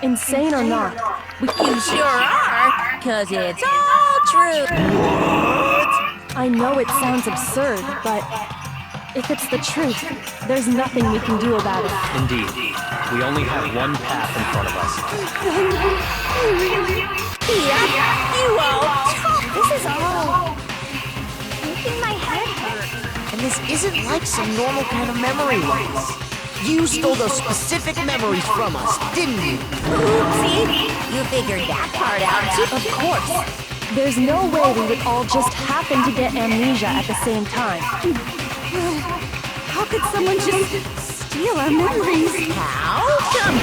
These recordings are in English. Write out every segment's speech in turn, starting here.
Insane or not, You sure are, 'cause it's all true. I know it sounds absurd, but if it's the truth, there's nothing we can do about it. Indeed. We only have one path in front of us. Yep, you all talk. This is all making my head hurt. And this isn't like some normal kind of memory loss. You stole those specific memories from us, didn't you? Oopsie, you figured that part out too. Of course. There's no way we would all just happen to get amnesia at the same time. How could someone just steal our memories? How? Come.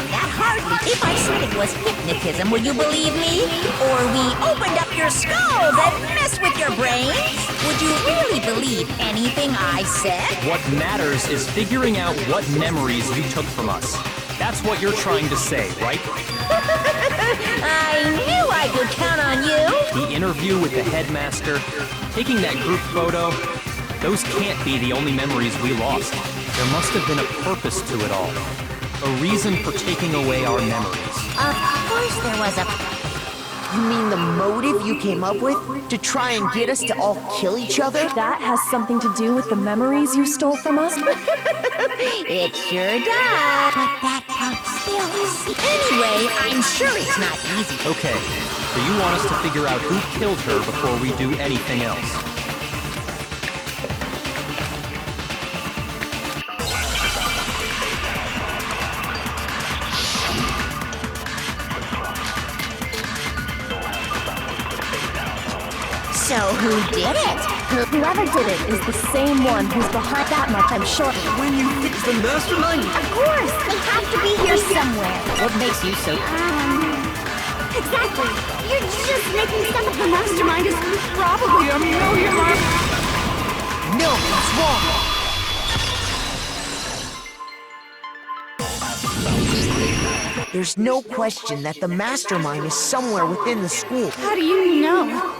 That hardly. If I said it was hypnotism, would you believe me? Or we opened up your skull and messed with your brains? Would you really believe anything I said? What matters is figuring out what memories you took from us. That's what you're trying to say, right? I knew I could count on you. The interview with the headmaster, taking that group photo, those can't be the only memories we lost. There must have been a purpose to it all. A reason for taking away our memories. Of course there was a... You mean the motive you came up with to try and get us to all kill each other? That has something to do with the memories you stole from us? It sure does. But that part still is... Anyway, I'm sure it's not easy. Okay, so you want us to figure out who killed her before we do anything else. So who did it? Whoever did it is the same one who's behind that much, I'm sure. When you fix the mastermind? Of course, they have to be here somewhere. What makes you so... Exactly. You're just making some of the mastermind is probably a million miles. No, that's wrong. There's no question that the mastermind is somewhere within the school. How do you know?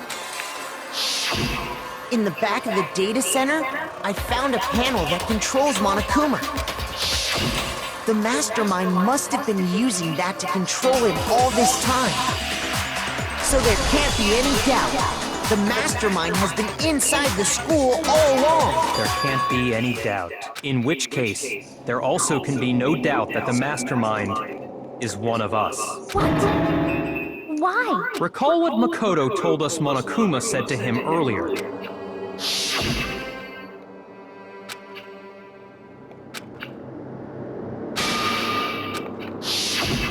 In the back of the data center, I found a panel that controls Monokuma. The mastermind must have been using that to control him all this time. So there can't be any doubt. The mastermind has been inside the school all along. There can't be any doubt. In which case, there also can be no doubt that the mastermind is one of us. What? Why? Recall what Makoto told us Monokuma said to him earlier.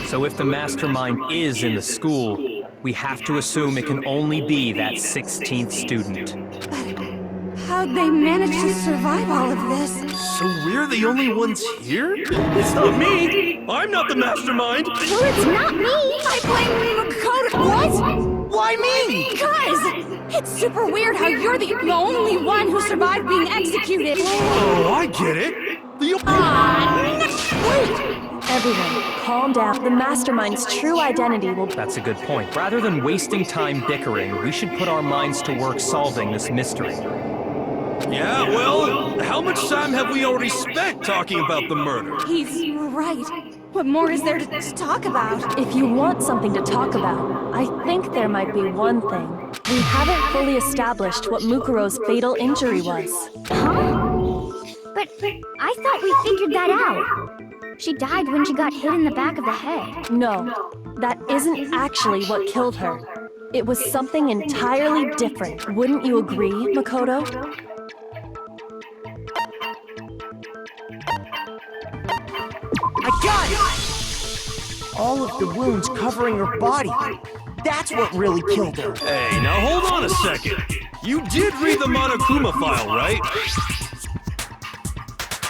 So if the mastermind is in the school, we have to assume it can only be that 16th student. How'd they manage to survive all of this? So we're the only ones here? It's not me! I'm not the mastermind! Well, it's not me! I blame Makoto! What? Why me? Because it's super weird how you're the only one who survived being executed. Oh, I get it! Wait! Everyone, calm down. The mastermind's true identity will... That's a good point. Rather than wasting time bickering, we should put our minds to work solving this mystery. Yeah, well, how much time have we already spent talking about the murder? He's right. What more is there to talk about? If you want something to talk about, I think there might be one thing. We haven't fully established what Mukuro's fatal injury was. Huh? But I thought we figured that out. She died when she got hit in the back of the head. No, that isn't actually what killed her. It was something entirely different. Wouldn't you agree, Makoto? I got it! All of the wounds covering her body. That's what really killed her. Hey, now hold on a second. You did read the Monokuma file, right?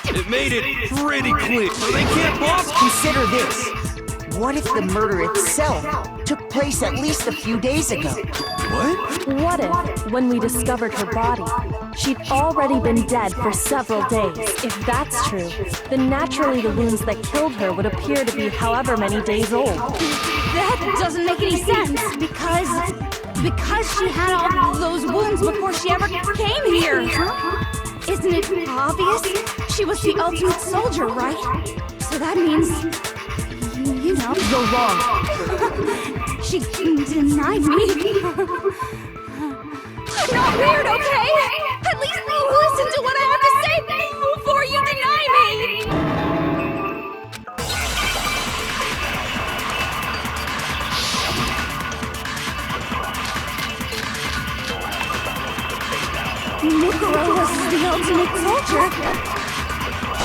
It made it pretty clear, so they can't possibly... Consider this. What if the murder itself took place at least a few days ago? What? What if, when we discovered her body, she'd already been dead for several days? If that's true, then naturally the wounds that killed her would appear to be however many days old. That doesn't make any sense, because she had all those wounds before she ever came here. Isn't it obvious? She was the ultimate soldier, right? So that means... you know. You're wrong. She denied me. I'm not weird, okay? At least listen to what I have to say before you deny me. Mukuro was the ultimate soldier.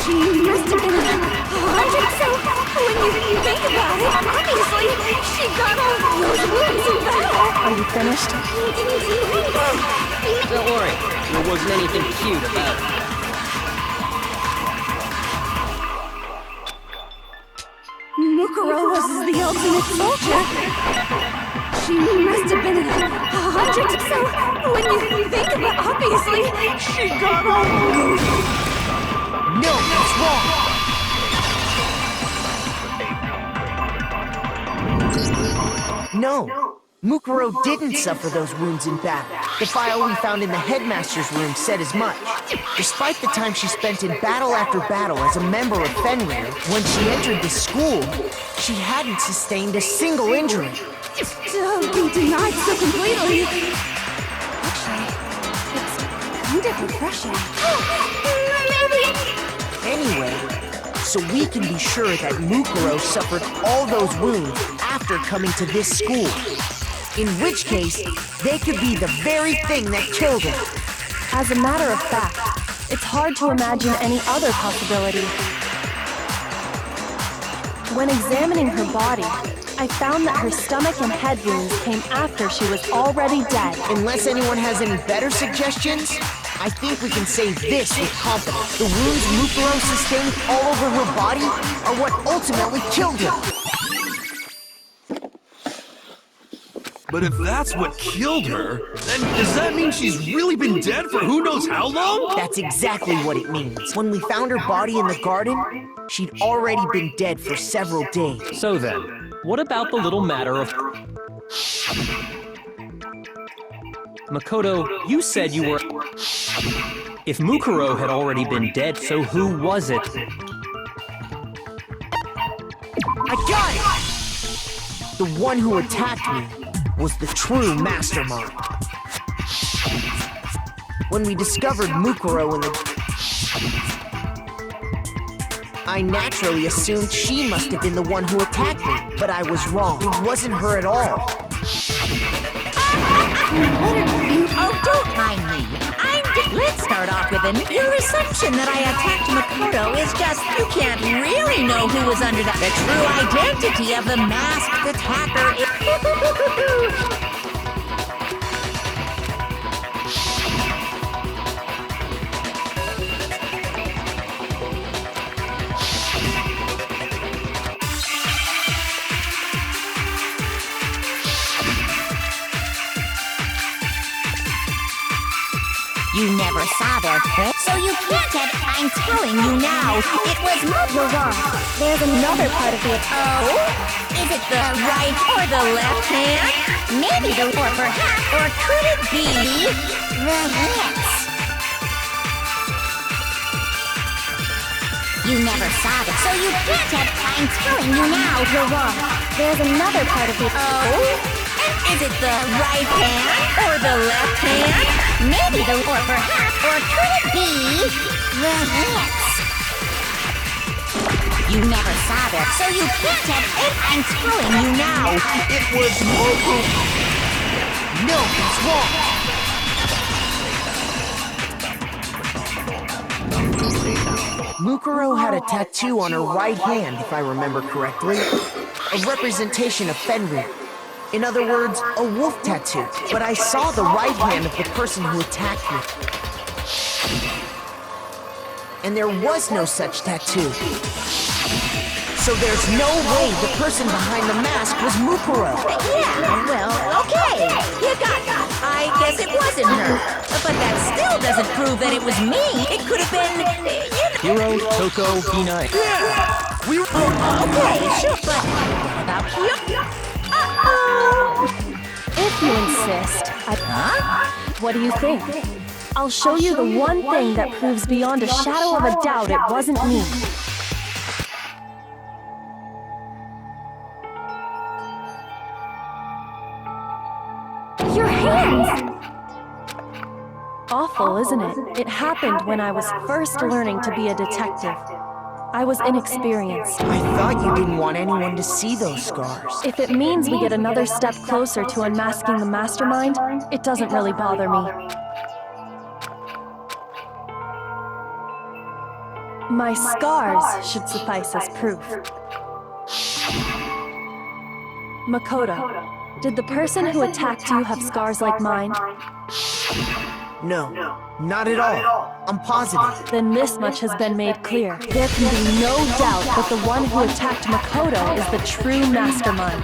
She must have been 100, so when you think about it, obviously, she got all those wounds in battle. Are you finished? Don't worry, there wasn't anything cute about it. Mukuro was the ultimate soldier. She must have been 100, so when you think about it, obviously, she got all those. No, that's wrong! No, Mukuro didn't suffer those wounds in battle. The file we found in the headmaster's room said as much. Despite the time she spent in battle after battle as a member of Fenrir, when she entered the school, she hadn't sustained a single injury. To be denied so completely. Actually, it's kind of refreshing. Maybe. Anyway, so we can be sure that Mukuro suffered all those wounds after coming to this school. In which case, they could be the very thing that killed her. As a matter of fact, it's hard to imagine any other possibility. When examining her body, I found that her stomach and head wounds came after she was already dead. Unless anyone has any better suggestions, I think we can say this with confidence. The wounds Mukuro sustained all over her body are what ultimately killed her. But if that's what killed her, then does that mean she's really been dead for who knows how long? That's exactly what it means. When we found her body in the garden, she'd already been dead for several days. So then, what about the little matter of... Makoto, you said you were... If Mukuro had already been dead, so who was it? I got it! The one who attacked me was the true mastermind. When we discovered Mukuro in the... I naturally assumed she must have been the one who attacked me, but I was wrong. It wasn't her at all. What are you? Oh, don't mind me. Let's start off with your assumption that I attacked Makoto is just you can't really know who was under the true identity of the masked attacker. You never saw their trick, so you can't have... I'm telling you now, it was... You're wrong. There's another part of it. Oh? Is it the right or the left hand? Maybe the... Or perhaps... Or could it be... the hips? You never saw it, so you can't have... I'm telling you now. You're wrong. There's another part of it. Oh? And is it the right hand or the left hand? Maybe the... Or perhaps... Or could it be... the hips? You never saw that, so you can't have... I'm telling you now. It was Moku. No, it's wrong. Mukuro had a tattoo on her right hand, if I remember correctly. A representation of Fenrir. In other words, a wolf tattoo. But I saw the right hand of the person who attacked me. And there was no such tattoo. So there's no way the person behind the mask was Mukuro. Yeah, well, okay. You got it. I guess it wasn't her. But that still doesn't prove that it was me. It could have been... Hiro, Toko, Hina... Yeah! We were... Oh, okay, sure, but what about Hiro? If you insist, What do you think? I'll show you the one thing that proves beyond a shadow of a doubt it wasn't me. awful, isn't it? It happened when I was first learning to be a detective. I was inexperienced. I thought you didn't want anyone to see those scars. If it means we get another step closer to unmasking the mastermind, it doesn't really bother me. My scars should suffice as proof. Makoto, did the person who attacked you have scars like mine? No, not at all. I'm positive. Then this much has been made clear. There can be no doubt that the one who attacked Makoto is the true mastermind.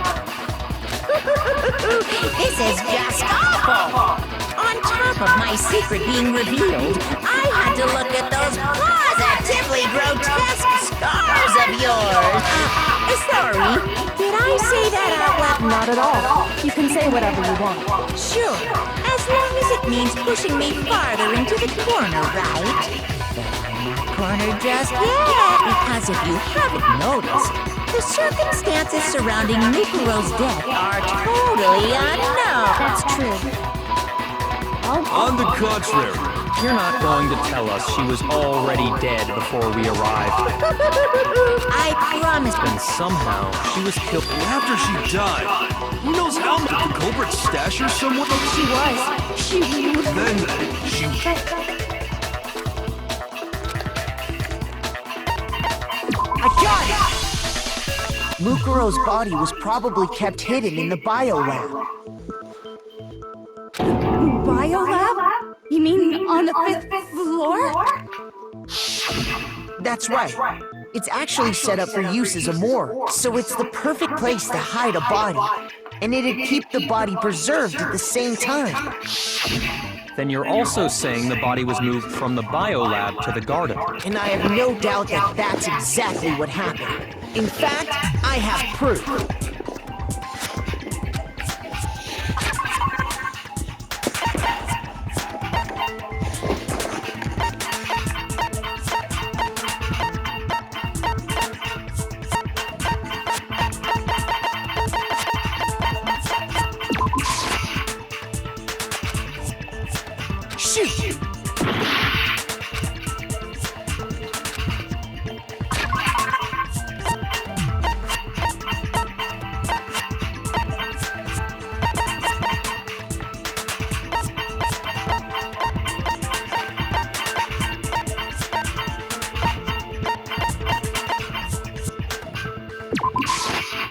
This is just awful! On top of my secret being revealed, I had to look at those positively grotesque scars of yours. Sorry, did I say that out loud? Not at all. You can say whatever you want. Sure, as long as it means pushing me farther into the corner, right? But I'm not cornered just yet, because if you haven't noticed, the circumstances surrounding Mikuro's death are totally unknown. That's true. On the contrary, You're not going to tell us she was already dead before we arrived. I promise. And somehow, she was killed. after she died, who knows how much the culprit stashed her somewhere? She was. Then she... I got it! Mukuro's body was probably kept hidden in the biolab. Biolab? You mean on the 5th floor? That's right. It's actually set up for use as a morgue, so it's the perfect place to hide a body. And it'd keep the body preserved at the same time. Then you're also saying the body was moved from the biolab to the garden. And I have no doubt that that's exactly what happened. In fact, I have proof. Shoot!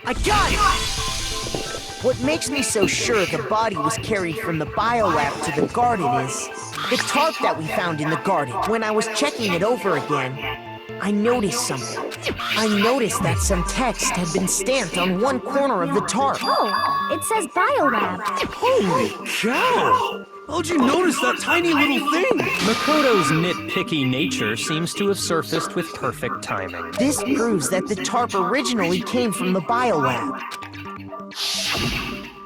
I got it! What makes me so sure the body was carried from the biolab to the garden is the tarp that we found in the garden. When I was checking it over again, I noticed something. I noticed that some text had been stamped on one corner of the tarp. Oh, it says Biolab. Holy cow! How'd you notice that tiny little thing? Makoto's nitpicky nature seems to have surfaced with perfect timing. This proves that the tarp originally came from the biolab.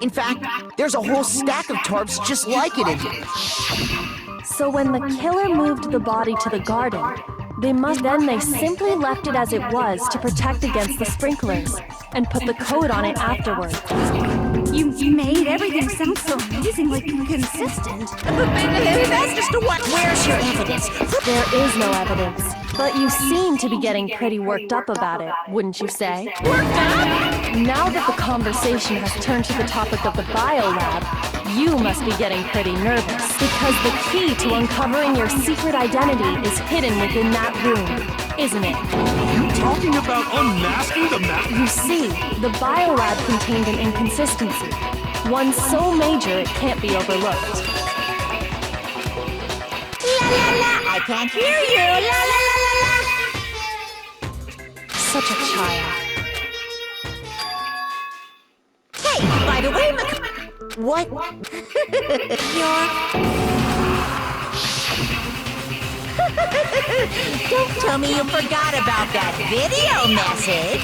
In fact, there's a whole stack of tarps just like it in here. So when the killer moved the body to the garden, they simply left it as it was to protect against the sprinklers and put the coat on it afterward. You made everything sound so amazingly consistent. That's just a what? Where's your evidence? There is no evidence, but you seem to be getting pretty worked up about it, wouldn't you say? Worked up? Now that the conversation has turned to the topic of the biolab, you must be getting pretty nervous, because the key to uncovering your secret identity is hidden within that room, isn't it? You talking about unmasking the master? You see, the biolab contained an inconsistency, one so major it can't be overlooked. La la la, I can't hear you. La la la la la. Such a child. Hey, by the way, What? Don't tell me you forgot about that video message.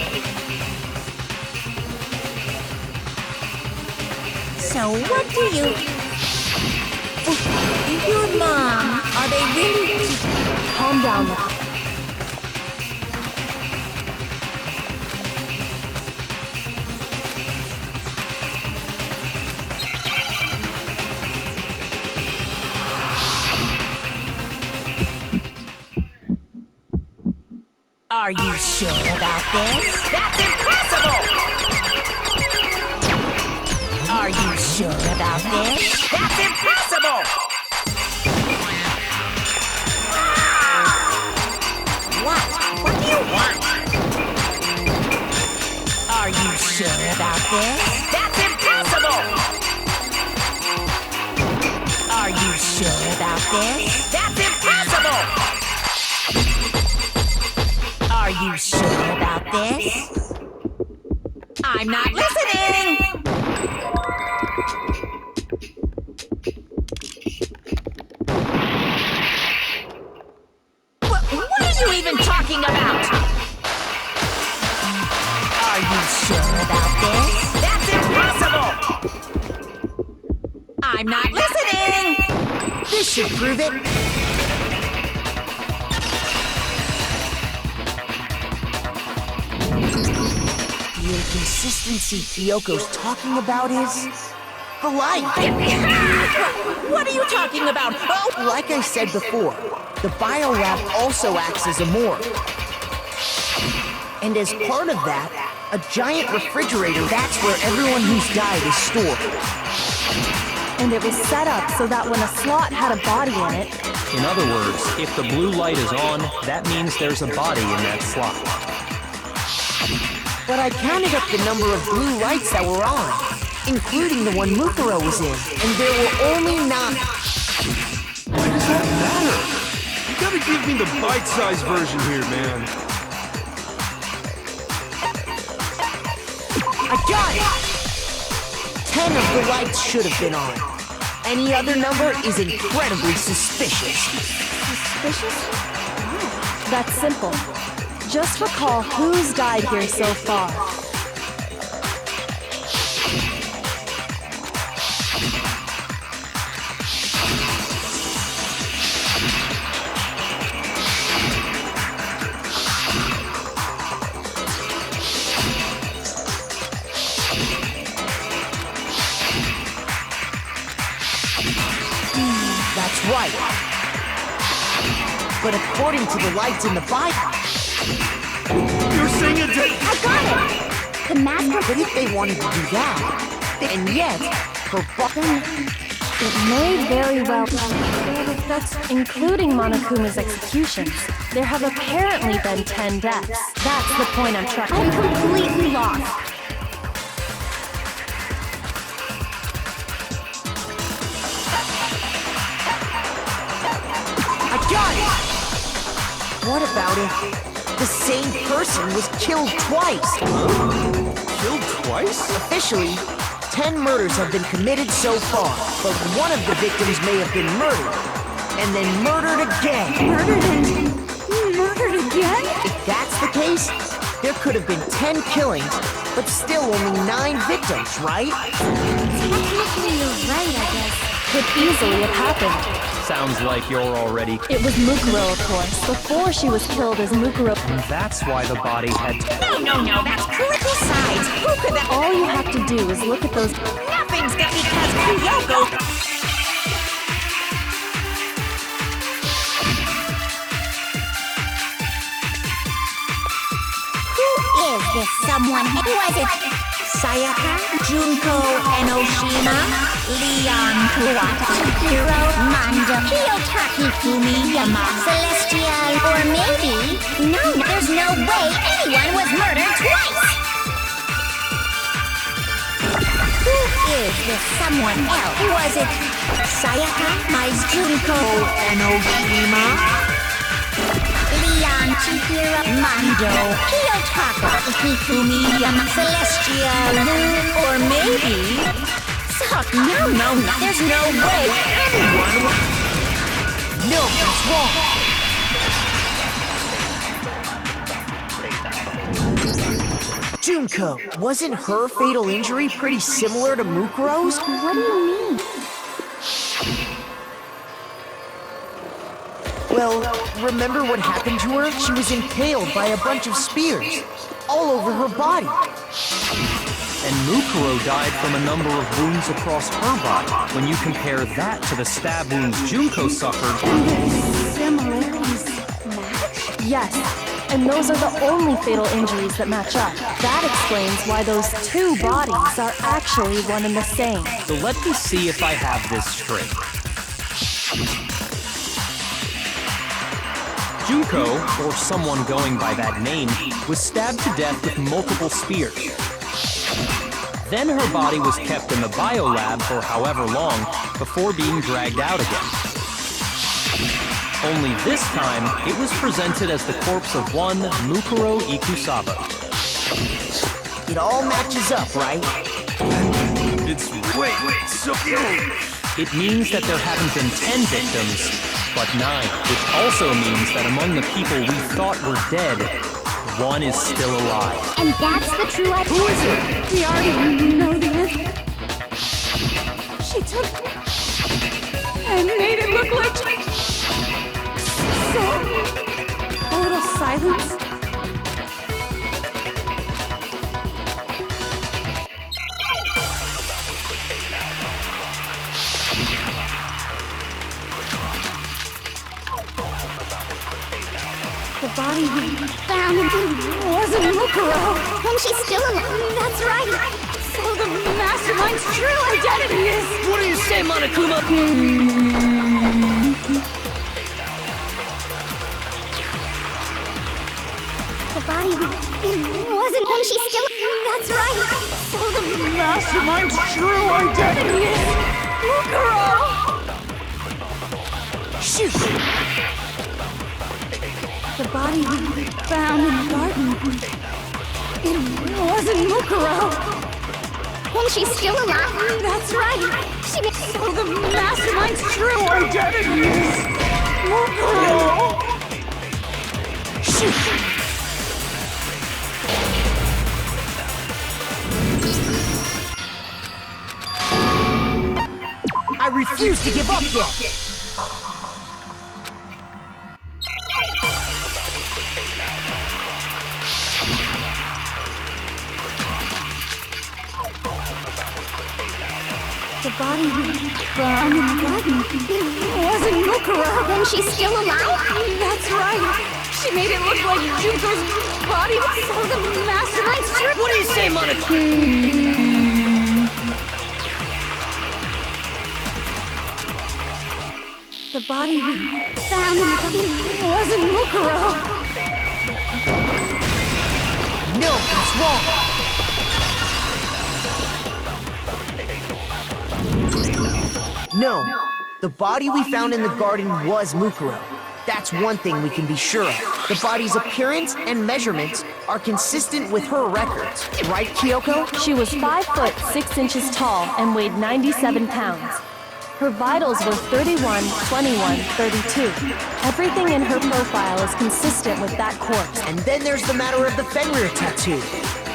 So what do you... Your mom, are they really... Calm down now. Are you sure about this? That's impossible! Are you sure about this? That's impossible! What? What do you want? Are you sure about this? That's impossible! Are you sure about this? That's impossible! Are you sure about this? I'm not listening! What are you even talking about? Are you sure about this? That's impossible! I'm not listening! This should prove it. The inconsistency Kyoko's talking about is the light. What are you talking about? Oh! Like I said before, the biolab also acts as a morgue. And as part of that, a giant refrigerator, that's where everyone who's died is stored. And it was set up so that when a slot had a body in it, In other words, if the blue light is on, that means there's a body in that slot. But I counted up the number of blue lights that were on, including the one Mukuro was in, and there were only 9. Why does that matter? You gotta give me the bite-sized version here, man. I got it! 10 of the lights should have been on. Any other number is incredibly suspicious. suspicious? Why? That's simple. Just recall who's died here so far. That's right. But according to the lights in the Bible, You're saying it I got it! The master... but if they wanted to do that, and yet, her button... It may very well be. That's including Monokuma's executions. There have apparently been 10 deaths. That's the point I'm trying. I'm completely lost. I got it! What about if the same person was killed twice? killed twice? Officially, 10 murders have been committed so far, but one of the victims may have been murdered, and then murdered again. Murdered again? If that's the case, there could have been 10 killings, but still only 9 victims, right? Technically, you're right, I guess. Could easily have happened. Sounds like you're already... It was Mukuro, of course, before she was killed as Mukuro. And that's why the body had... No, that's critical size. Who could that... All you have to do is look at those... Nothing's got because Kyoko... Who is this someone? Who was it? Sayaka, Junko, Enoshima, Leon, Kuwata, Hiro, Mando, Kiyotaki, Fumiyama, Celestial, or maybe... No, there's no way anyone was murdered twice! Who is this someone else? Was it Sayaka, Junko, Enoshima, Leon, Chihiro, Mando, Kiyotaka, Ifumiyama, Celestial, or maybe... Suck, no, there's no way anyone would... No, that's wrong. Junko, wasn't her fatal injury pretty similar to Mukuro's? What do you mean? Well, remember what happened to her? She was impaled by a bunch of spears, all over her body. And Mukuro died from a number of wounds across her body. When you compare that to the stab wounds Junko suffered... Similarities match? Yes, And those are the only fatal injuries that match up. That explains why those two bodies are actually one and the same. So let me see if I have this straight. Junko, or someone going by that name, was stabbed to death with multiple spears. Then her body was kept in the biolab for however long before being dragged out again. Only this time, it was presented as the corpse of one Mukuro Ikusaba. It all matches up, right? It's wait, so It means that there haven't been 10 victims, but 9, which also means that among the people we thought were dead, one is still alive. And that's the true identity. Who is it? We already know the answer. She took and made it look like so. A little silence. The body we found wasn't Mukuro. And she's still alive. That's right. So the mastermind's true identity is. What do you say, Monokuma? The body wasn't. And she's still. That's right. So the mastermind's true identity is Mukuro. Shoot! The body we found in the garden. It wasn't Mukuro. And she's still alive. That's right. So the mastermind's true identity is Mukuro. Shoot! I refuse to give up yet! The body we found in the garden. It wasn't Mukuro. And she's still alive? That's right. She made it look like Junko's body. So the mastermind's true. What do you say, Monokuma? The body we found in the garden. It wasn't Mukuro. No, that's wrong! No, the body we found in the garden was Mukuro. That's one thing we can be sure of. The body's appearance and measurements are consistent with her records. Right, Kyoko? She was 5 foot 6 inches tall and weighed 97 pounds. Her vitals were 31, 21, 32. Everything in her profile is consistent with that corpse. And then there's the matter of the Fenrir tattoo.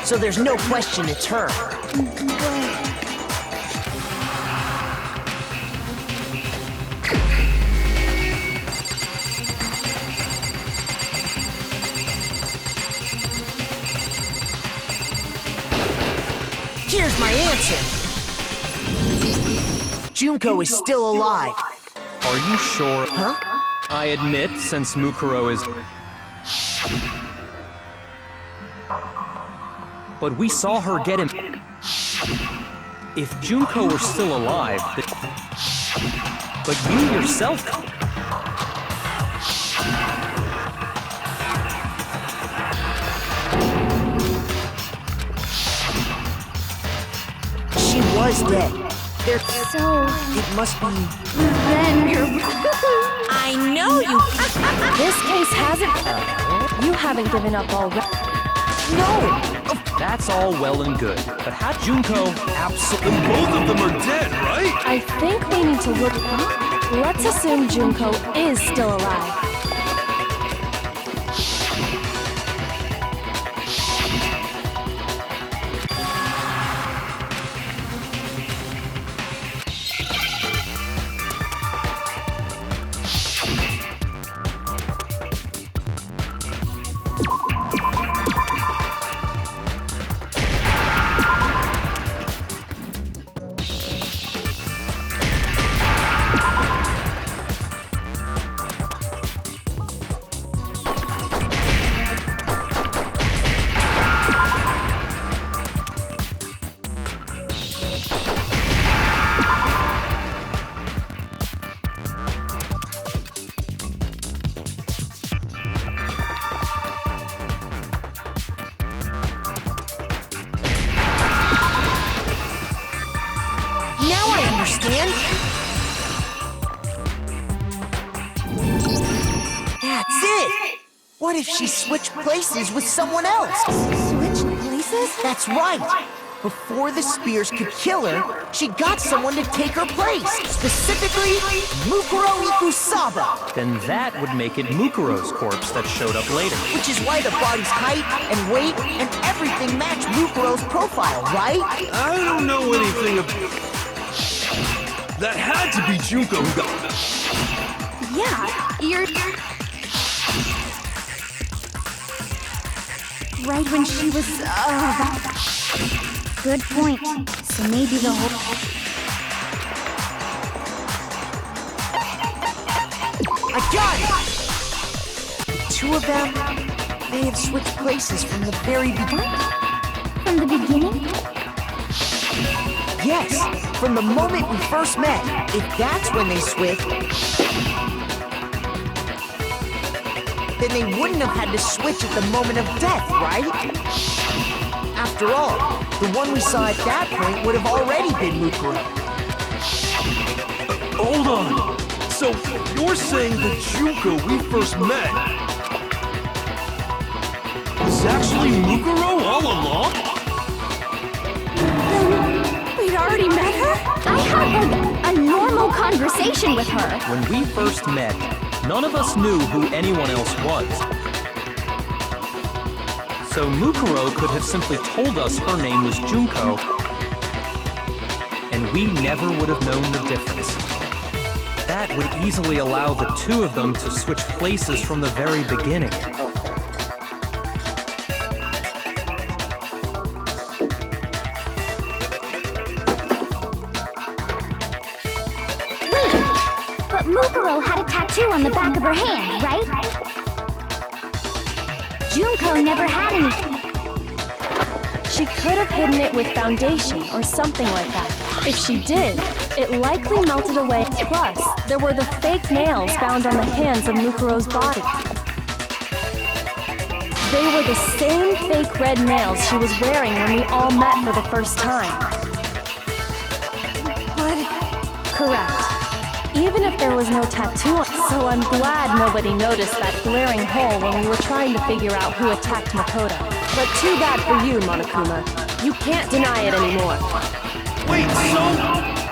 So there's no question it's her. Here's my answer. Junko is still alive. Are you sure? Huh? I admit, since Mukuro is... But we saw her get him... If Junko were still alive, but you yourself... She was dead. So, It must be... then you're... I know you. This case hasn't... You haven't given up already. No! That's all well and good, but how Junko absolutely... Both of them are dead, right? I think we need to look... Let's assume Junko is still alive. What if she switched places with someone else? Switched places? That's right. Before the spears could kill her, she got someone to take her place. Specifically, Mukuro Ikusaba. Then that would make it Mukuro's corpse that showed up later. Which is why the body's height and weight and everything match Mukuro's profile, right? I don't know anything of... That had to be Junko who got... Yeah, you're... Right when she was, Good point. So maybe the whole... I got it! The two of them may have switched places from the very beginning. From the beginning? Yes, from the moment we first met. If that's when they switched, then they wouldn't have had to switch at the moment of death, right? After all, the one we saw at that point would have already been Mukuro. Hold on. So, you're saying the Junko we first met is actually Mukuro all along? We'd already met her? I had, like, a normal conversation with her. When we first met, none of us knew who anyone else was. So Mukuro could have simply told us her name was Junko, and we never would have known the difference. That would easily allow the two of them to switch places from the very beginning. But Mukuro had a tattoo on the back of her hand, right? Junko never had anything. She could have hidden it with foundation or something like that. If she did, it likely melted away. Plus, there were the fake nails found on the hands of Mukuro's body. They were the same fake red nails she was wearing when we all met for the first time. Correct. Even if there was no tattoo, so I'm glad nobody noticed that glaring hole when we were trying to figure out who attacked Makoto. But too bad for you, Monokuma. You can't deny it anymore. Wait, so...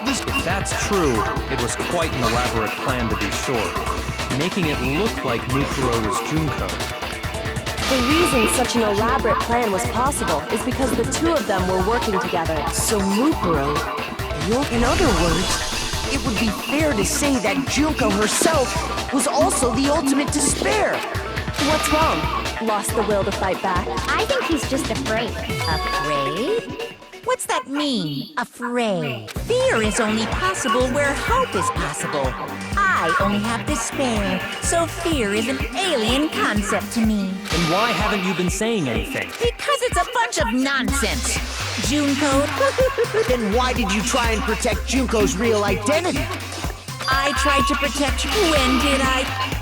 This... If that's true, it was quite an elaborate plan to be sure, making it look like Mukuro was Junko. The reason such an elaborate plan was possible is because the two of them were working together. So Mukuro, in other words, it would be fair to say that Junko herself was also the ultimate despair. What's wrong? Lost the will to fight back? I think he's just afraid. Afraid? What's that mean, afraid? Fear is only possible where hope is possible. I only have despair, so fear is an alien concept to me. Then why haven't you been saying anything? Because it's a bunch of nonsense. Junko, Then why did you try and protect Junko's real identity? I tried to protect you. When did I?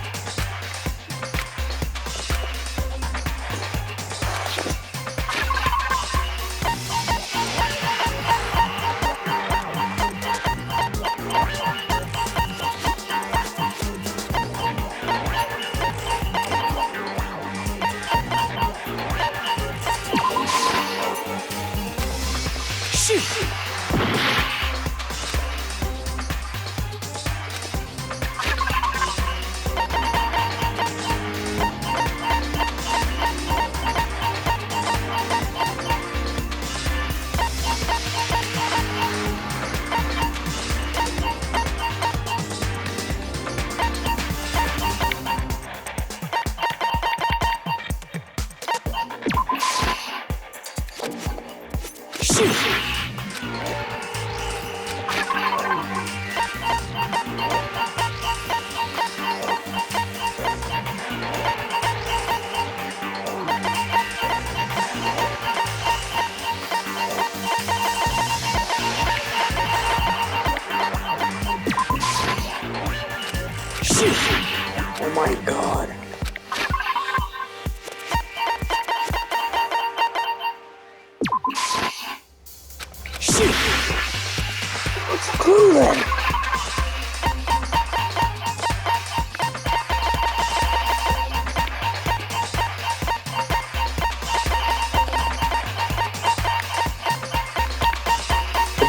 Oh my god.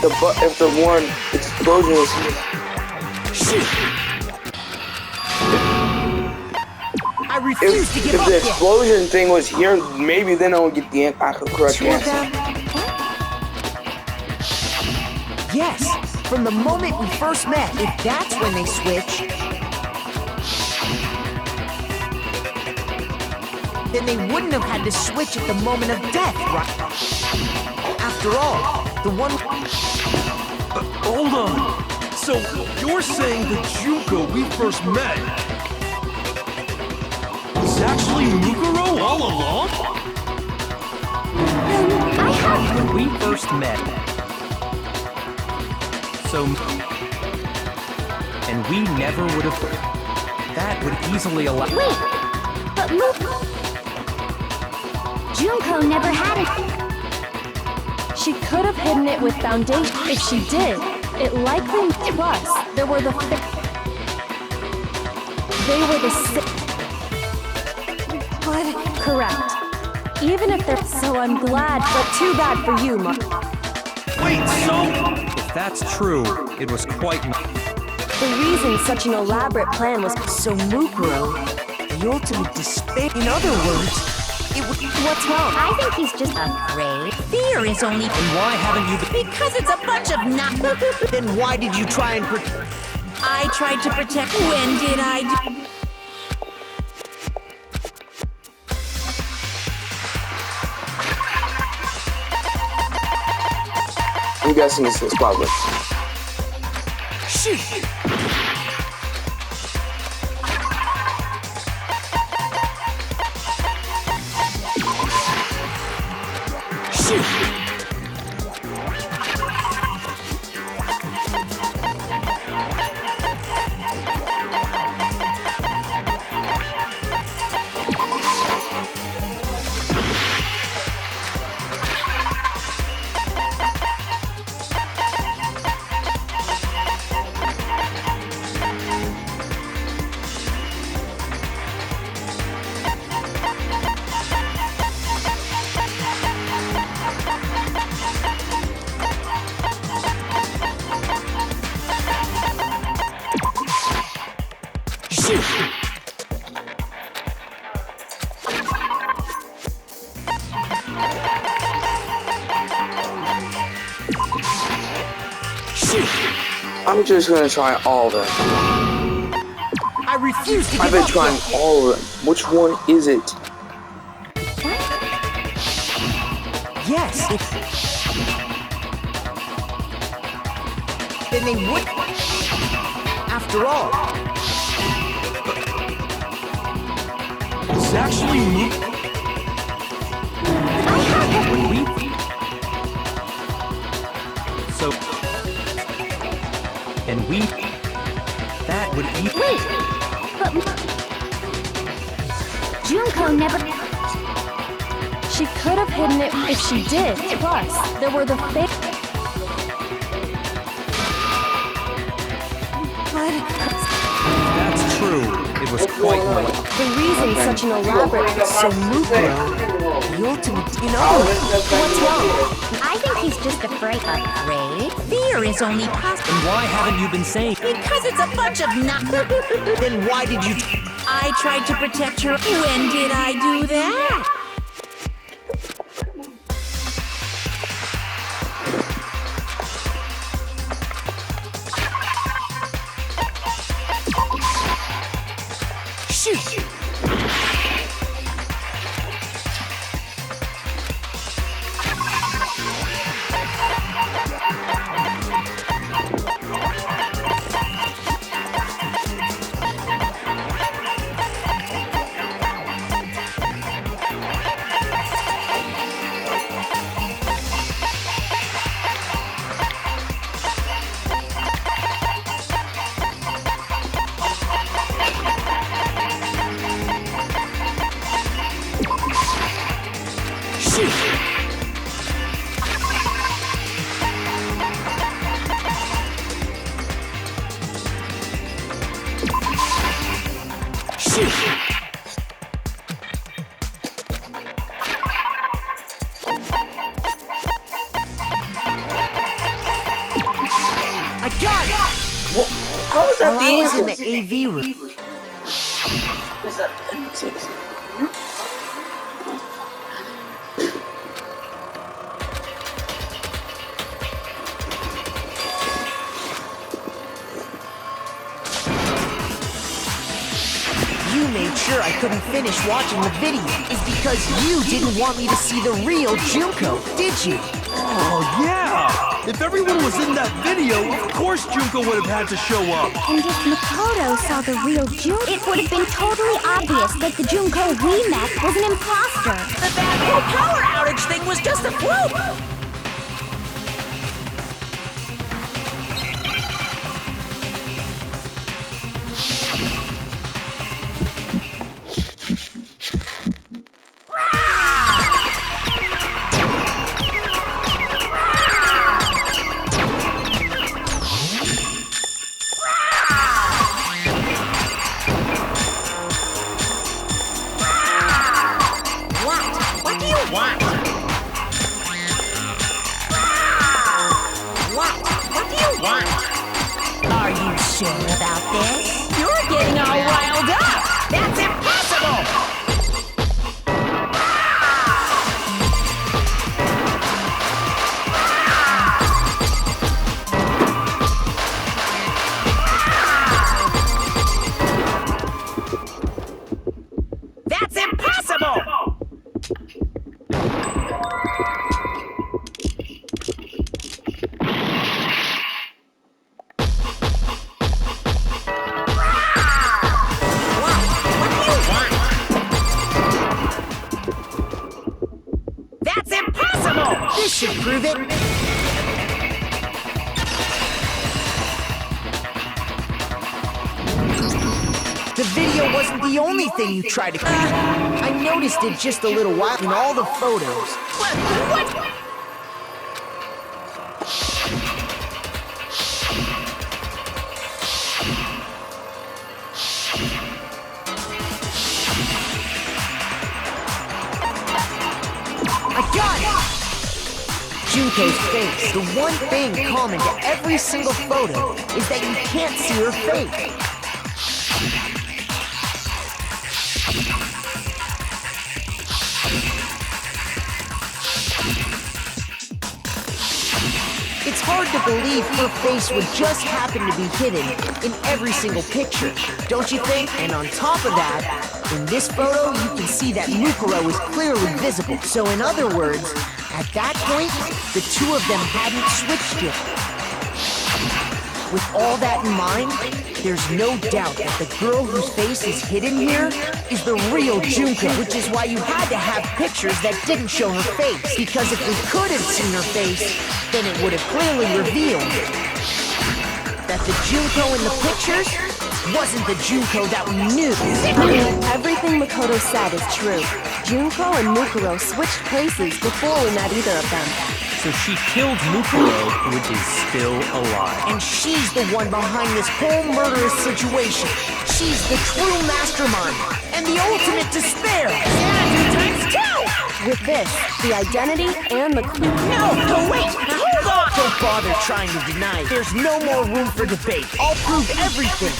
if the one explosion was here. I refuse to give If up the yet. explosion thing was here, maybe then I would get the correct Two of answer. them? Yes, from the moment we first met, if that's when they switch, then they wouldn't have had to switch at the moment of death, right? After all, the one... Hold on. So you're saying the Junko we first met was actually Mukuro all along? I have... When we first met. So... And we never would have... That would easily allow... Wait, but Junko never had it. She could have hidden it with foundation. If she did, it likely plus there were the they were the But correct. Even if they're so, I'm glad, but too bad for you, Mark. Wait, so... If that's true, it was quite... The reason such an elaborate plan was So Mukuro, the ultimate despair. In other words, it would... what's wrong? I think he's just afraid. Fear is only And why haven't you been... because it's a bunch of not. Then why did you try and I tried to protect. When did I do? I'm guessing it's this probably. Shoot! Shoot! I'm just gonna try all of them. I refuse to I've give been up trying yet. all of them. Which one is it? Yes, if... Then they would... After all, It's actually Mukuro. When we... So... And we... That would eat... Wait, but Junko never... She could have hidden it if she did. Plus, there were the fake. That's true. It was quite... The reason such an elaborate. so Mukuro, the ultimate... In other words, What's wrong? I think he's just afraid. Afraid? Fear is only possible And why haven't you been saying... because it's a bunch of not. then why did you... I tried to protect her. When did I do that? Shoot! What was that While I was in dance? the AV room. What's that? You made sure I couldn't finish watching the video is because you didn't want me to see the real Junko, did you? Oh, yeah! If everyone was in that video, of course Junko would have had to show up. And if Makoto saw the real Junko, it would have been totally obvious that the Junko we met was an imposter. That whole power outage thing was just a fluke! What do you want? What do you want? Are you sure about this? You're getting all riled up! That's impossible! That's impossible! What do you want? That's impossible! This should prove it. The video wasn't the only thing you tried to create. I noticed it just a little while in all the photos. What? I got it! Junko's face. The one thing common to every single photo is that you can't see her face. It's hard to believe her face would just happen to be hidden in every single picture, don't you think? And on top of that, in this photo, you can see that Mukuro is clearly visible. So in other words, at that point, the two of them hadn't switched yet. With all that in mind, there's no doubt that the girl whose face is hidden here is the real Junko, which is why you had to have pictures that didn't show her face. Because if we could have seen her face, then it would have clearly revealed that the Junko in the pictures wasn't the Junko that we knew. Everything Makoto said is true. Junko and Mukuro switched places before we met either of them. So she killed Mukuro, which is still alive. And she's the one behind this whole murderous situation. She's the true mastermind and the ultimate despair. With this, the identity and the clue. No, wait! Hold on! Don't bother trying to deny it. There's no more room for debate. I'll prove everything.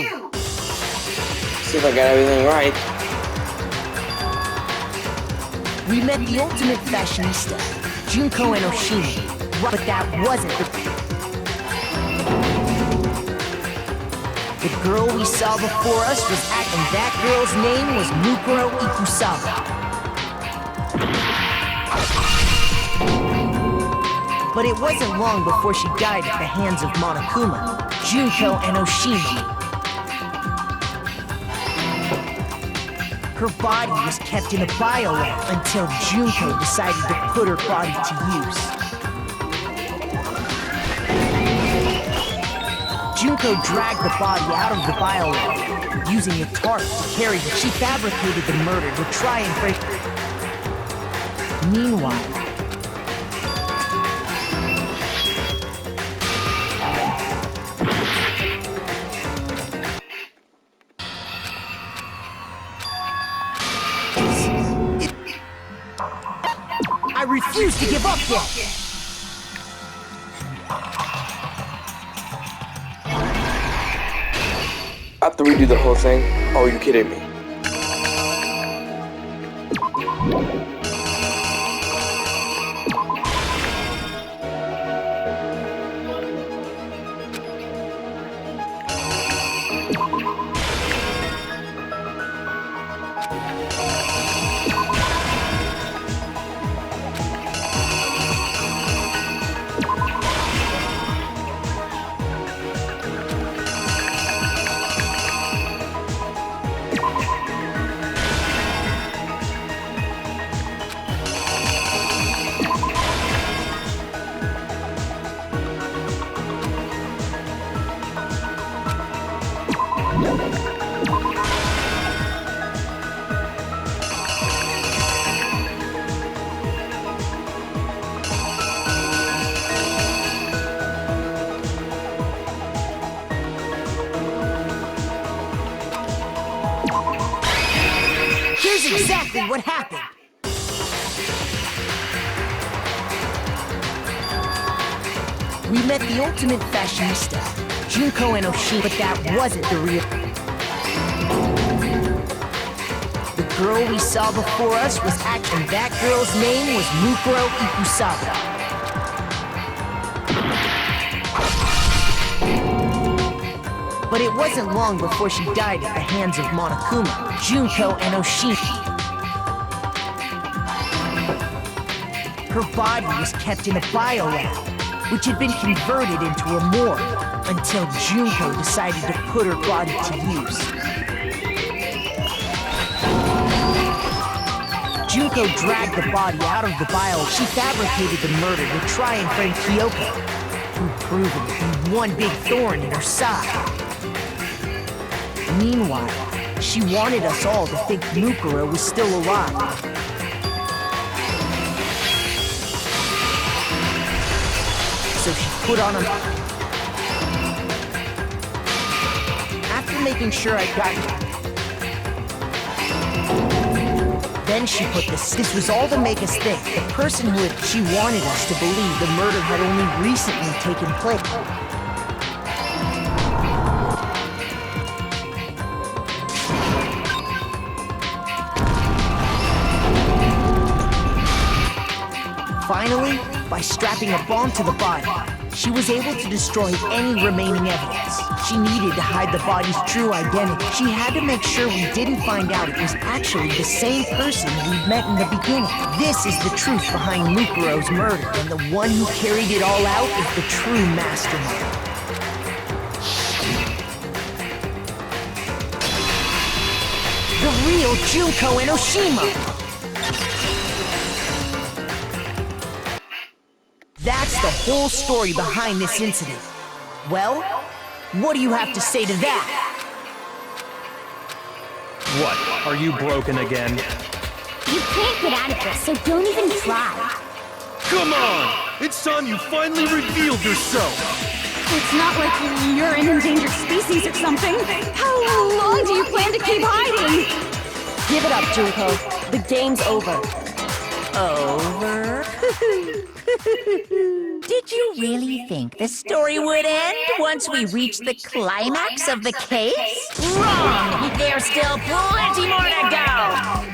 See if I got everything right. We met the ultimate fashionista, Junko and Oshimi. But that wasn't the girl we saw before us was and that girl's name was Mukuro Ikusawa. But it wasn't long before she died at the hands of Monokuma, Junko and Oshimi. Her body was kept in a biolab until Junko decided to put her body to use. Junko dragged the body out of the biolab, using a tarp to carry it. She fabricated the murder to try and break. Meanwhile, I refuse to give up yet! I have to redo the whole thing? Oh, you kidding me? Here's exactly what happened. We met the ultimate fashionista, Junko and Oshimi, but that wasn't the real. The girl we saw before us was and that girl's name was Mukuro Ikusawa. But it wasn't long before she died at the hands of Monokuma, Junko, and Oshimi. Her body was kept in a biolab, which had been converted into a morgue, until Junko decided to put her body to use. Junko dragged the body out of the bio. She fabricated the murder to try and frame Kyoko, who'd proven to be one big thorn in her side. Meanwhile, she wanted us all to think Mukuro was still alive. So she put on a... After making sure I got it, then she put this was all to make us think the person she wanted us to believe the murder had only recently taken place. Finally, by strapping a bomb to the body, she was able to destroy any remaining evidence. She needed to hide the body's true identity. She had to make sure we didn't find out it was actually the same person we'd met in the beginning. This is the truth behind Mukuro's murder, and the one who carried it all out is the true mastermind. The real Junko and Oshima! That's the whole story behind this incident. Well, what do you have to say to that? What? Are you broken again? You can't get out of this, so don't even try. Come on! It's time you finally revealed yourself! It's not like you're an endangered species or something. How long do you plan to keep hiding? Give it up, Junko. The game's over. Over? Did you really think the story would end once we reached the climax of the case? Wrong! There's still plenty more to go!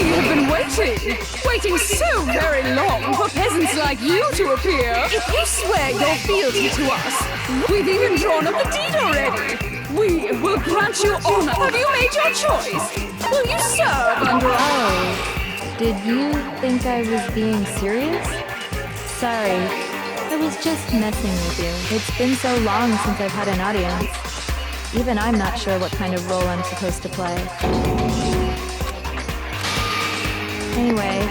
We have been waiting so very long for peasants like you to appear. If you swear your fealty to us, we've even drawn up the deed already. We will grant you honor. Have you made your choice? Will you serve under our... Oh, did you think I was being serious? Sorry, I was just messing with you. It's been so long since I've had an audience. Even I'm not sure what kind of role I'm supposed to play. Anyway,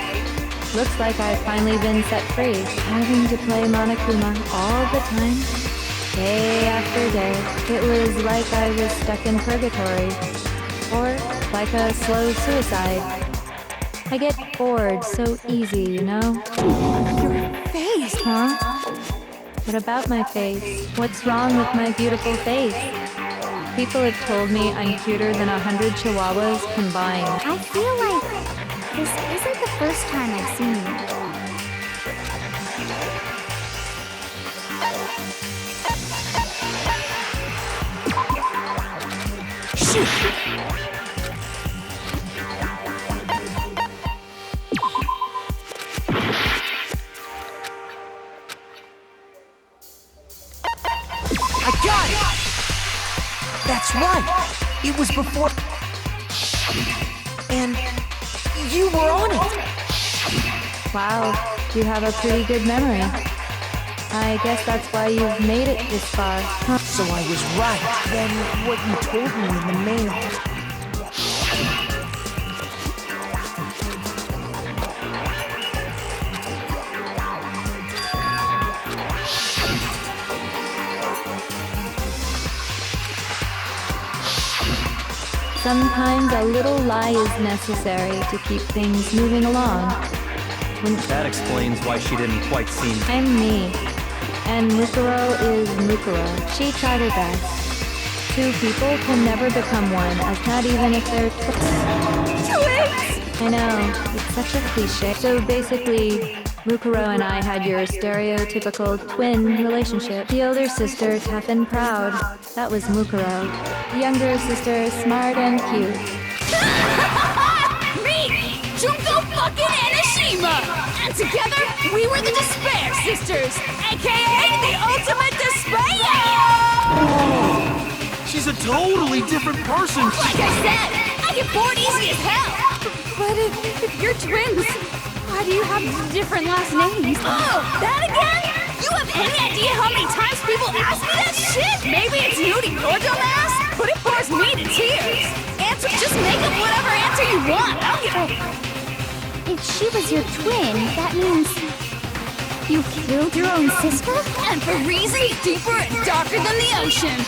looks like I've finally been set free. Having to play Monokuma all the time, day after day. It was like I was stuck in purgatory. Or like a slow suicide. I get bored so easy, you know? Your face! Huh? What about my face? What's wrong with my beautiful face? People have told me I'm cuter than 100 chihuahuas combined. I feel like this isn't the first time I've seen you. I got it! That's right! It was before... And... you were on it! Wow, you have a pretty good memory. I guess that's why you've made it this far. Huh? So I was right. Then what you told me in the mail... Sometimes a little lie is necessary to keep things moving along. That explains why she didn't quite seem... I'm me, and Mukuro is Mukuro. She tried her best. Two people can never become one, as not even if they're twins! I know, it's such a cliche. So basically, Mukuro and I had your stereotypical twin relationship. The older sister, tough and proud. That was Mukuro. The younger sister, smart and cute. Me! Junko fucking Anishima! And together, we were the Despair Sisters, aka the Ultimate Despair! She's a totally different person. Like I said, I get bored easy as hell! But if you're twins, why do you have different last names? Oh, that again? You have any idea how many times people ask me that shit? Maybe it's new to your dumbass, but it bores me to tears. Answer, just make up whatever answer you want. I don't give a... If she was your twin, that means you killed your own sister? And for reasons deeper and darker than the ocean.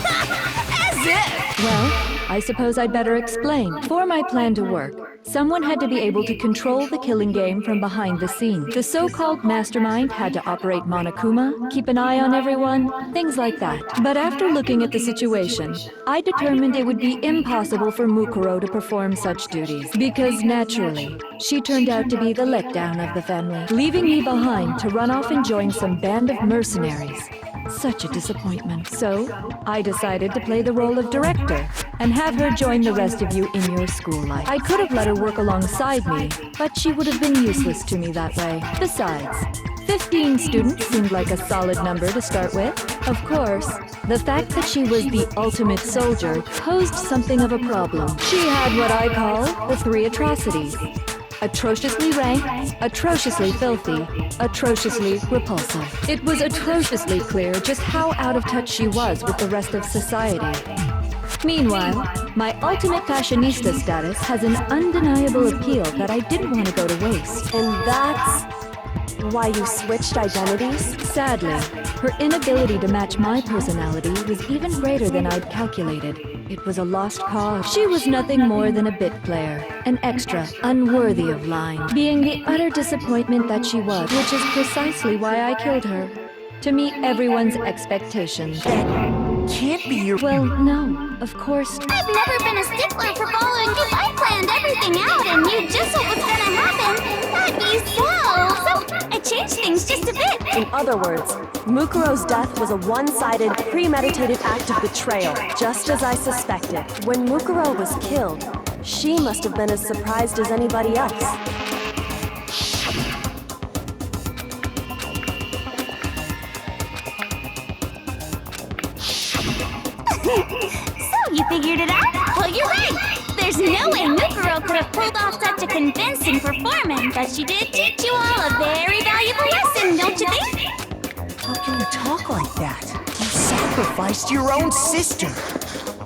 As if. Well, I suppose I'd better explain. For my plan to work, someone had to be able to control the killing game from behind the scenes. The so-called mastermind had to operate Monokuma, keep an eye on everyone, things like that. But after looking at the situation, I determined it would be impossible for Mukuro to perform such duties. Because naturally, she turned out to be the letdown of the family, leaving me behind to run off and join some band of mercenaries. Such a disappointment. So, I decided to play the role of director and have her join the rest of you in your school life. I could have let her work alongside me, but she would have been useless to me that way. Besides, 15 students seemed like a solid number to start with. Of course, the fact that she was the ultimate soldier posed something of a problem. She had what I call the three atrocities. Atrociously rank, atrociously filthy, atrociously repulsive. It was atrociously clear just how out of touch she was with the rest of society. Meanwhile, my ultimate fashionista status has an undeniable appeal that I didn't want to go to waste. And that's why you switched identities? Sadly, Her inability to match my personality was even greater than I'd calculated. It was a lost cause. She was nothing more than a bit player, an extra, unworthy of line, being the utter disappointment that she was, which is precisely why I killed her. To meet everyone's expectations. Can't be your... Well, no, of course. I've never been a stickler for following you. I planned everything out and knew just what was gonna happen. That'd be so I changed things just a bit. In other words, Mukuro's death was a one-sided, premeditated act of betrayal, just as I suspected. When Mukuro was killed, she must have been as surprised as anybody else. So, you figured it out? Well, you're right. There's no way Mukuro could have pulled off such a convincing performance. But she did teach you all a very valuable lesson, don't you think? How can you talk like that? You sacrificed your own sister.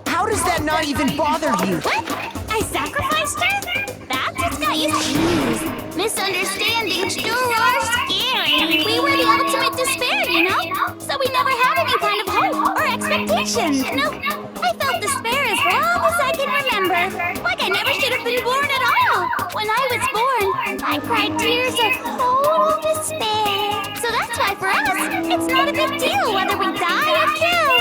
How does that not even bother you? What? I sacrificed her? That's what's got you confused. Misunderstandings sure are scary. We were the ultimate despair, you know? So we never had any kind of hope or expectations. No, I felt despair as long as I can remember. Like I never should have been born at all. When I was born, I cried tears of total despair. So that's why for us, it's not a big deal whether we die or kill.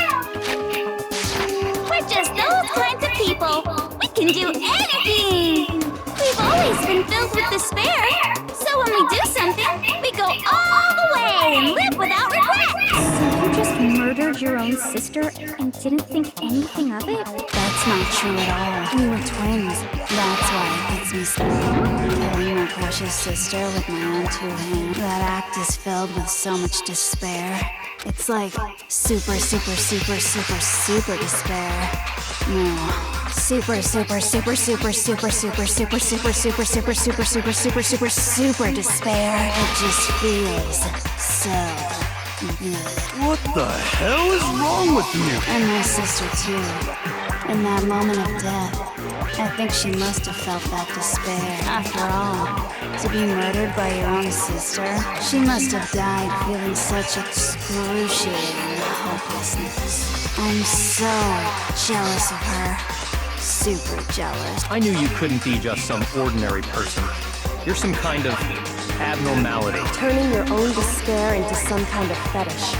We're just those kinds of people. We can do anything. We've always been filled with despair. So when we do something, we go all the way and live without regrets. So you just murdered your own sister and didn't think anything of it? That's not true at all. We were twins. That's why it gets me stuck. Killing my precious sister with my own two hands. That act is filled with so much despair. It's like super despair. No. Super despair. It just feels so good. What the hell is wrong with you? And my sister too. In that moment of death, I think she must have felt that despair. After all, to be murdered by your own sister, she must have died feeling such excruciating hopelessness. I'm so jealous of her. Super jealous. I knew you couldn't be just some ordinary person. You're some kind of abnormality. Turning your own despair into some kind of fetish.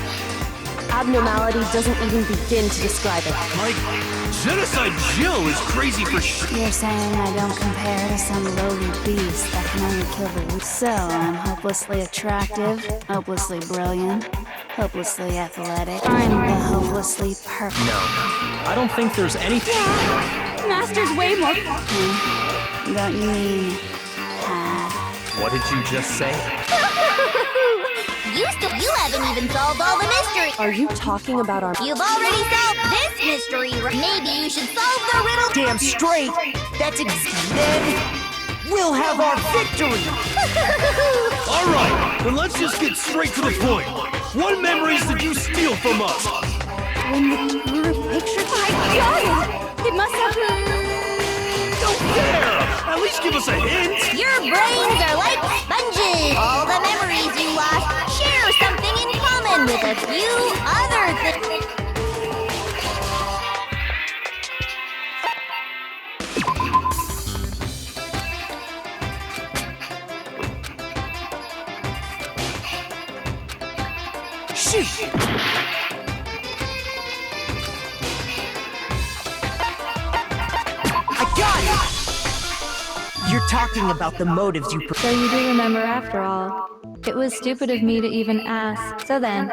Abnormality doesn't even begin to describe it. Like, Genocide Jill is crazy for You're saying I don't compare to some lowly beast that can only kill the weak. So I'm hopelessly attractive, hopelessly brilliant, hopelessly athletic. I'm the hopelessly perfect. No, I don't think there's anything. Master's way more... Don't you mean had? What did you just say? You haven't even solved all the mystery. Are you talking about our... You've already solved this mystery. Maybe you should solve the riddle. Damn straight. That's then we'll have our victory. All right, then let's just get straight to the point. What memories did you steal from us? When the group picture... I got it! It must have... Don't dare! At least give us a hint. Your brains are like sponges. All the memories you lost share something in common with a few other things. Shoot! I got it! You're talking about the motives you... So you do remember after all. It was stupid of me to even ask. So then,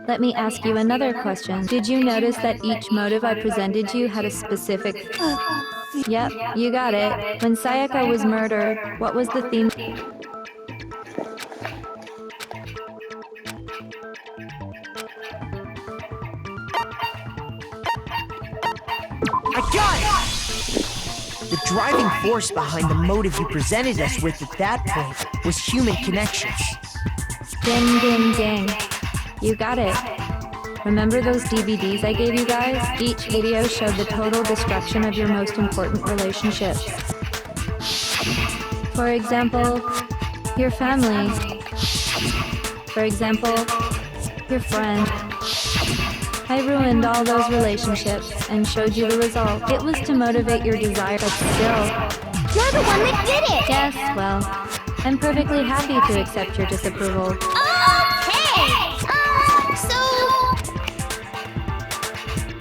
let me ask you another question. Did you notice that each motive I presented you had a specific... Yep, you got it. When Sayaka was murdered, what was the theme? I got it! The driving force behind the motive you presented us with at that point was human connections. Ding, ding, ding. You got it. Remember those DVDs I gave you guys? Each video showed the total destruction of your most important relationships. For example, your family. For example, your friend. I ruined all those relationships and showed you the result. It was to motivate your desire, but still. You're the one that did it! Yes, well, I'm perfectly happy to accept your disapproval.